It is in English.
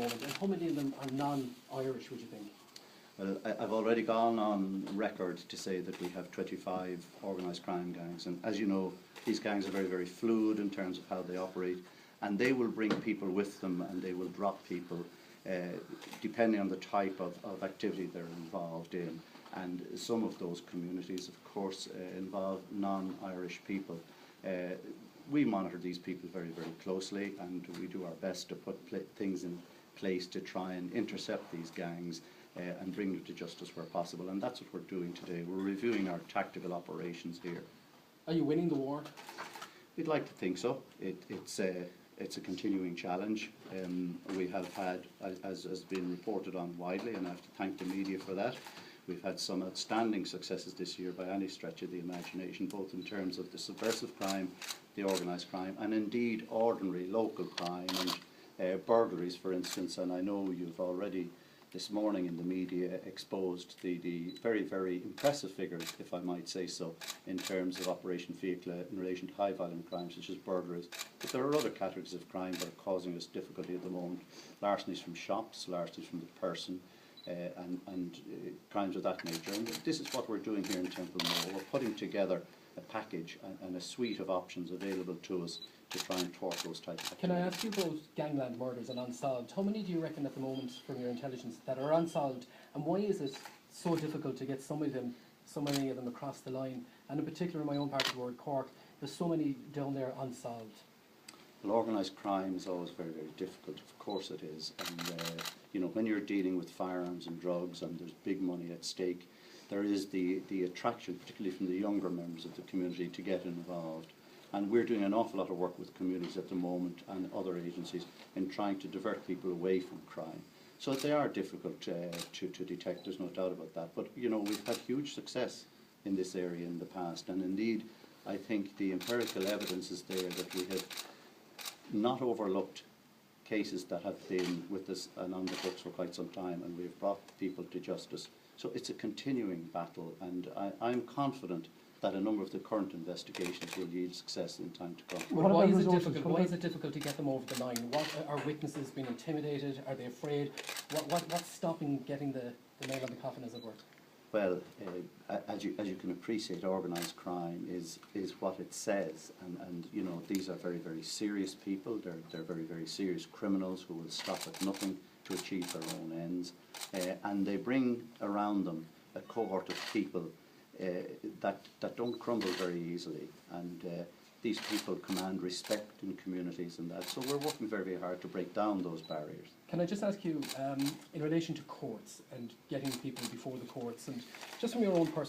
moment, and how many of them are non-Irish, would you think? Well, I've already gone on record to say that we have 25 organised crime gangs, and as you know, these gangs are very, very fluid in terms of how they operate, and they will bring people with them and they will drop people depending on the type of activity they're involved in. And some of those communities, of course, involve non-Irish people. We monitor these people very, very closely, and we do our best to put things in place to try and intercept these gangs and bring them to justice where possible. And that's what we're doing today. We're reviewing our tactical operations here. Are you winning the war? We'd like to think so. It's a continuing challenge. We have had, as has been reported on widely, and I have to thank the media for that, we've had some outstanding successes this year by any stretch of the imagination, both in terms of the subversive crime, the organised crime, and indeed ordinary local crime and burglaries, for instance. And I know you've already this morning in the media exposed the very, very impressive figures, if I might say so, in terms of Operation Fiacla in relation to high volume crimes such as burglaries. But there are other categories of crime that are causing us difficulty at the moment. Larcenies from shops, larcenies from the person, and crimes of that nature. And this is what we're doing here in Templemore. We're putting together a package and a suite of options available to us to try and thwart those types of activities. Can I ask you about gangland murders and unsolved? How many do you reckon at the moment, from your intelligence, that are unsolved, and why is it so difficult to get so many of them across the line? And in particular in my own part of the world, Cork, there's so many down there unsolved. Well, organised crime is always very, very difficult. Of course it is. And you know, when you're dealing with firearms and drugs and there's big money at stake, there is the attraction, particularly from the younger members of the community, to get involved. And we're doing an awful lot of work with communities at the moment and other agencies in trying to divert people away from crime. So they are difficult to detect, there's no doubt about that. But you know, we've had huge success in this area in the past, and indeed I think the empirical evidence is there that we have not overlooked cases that have been with us and on the books for quite some time, and we've brought people to justice. So it's a continuing battle, and I'm confident that a number of the current investigations will yield success in time to come. Well, why is it difficult to get them over the line? What are witnesses being intimidated? Are they afraid? What's stopping getting the nail on the coffin, as it were? Well, as you can appreciate, organised crime is what it says, and you know, these are very, very serious people. They're very, very serious criminals who will stop at nothing to achieve their own ends, and they bring around them a cohort of people that don't crumble very easily, and these people command respect in communities and that. So we're working very, very hard to break down those barriers. Can I just ask you, in relation to courts and getting people before the courts, and just from your own personal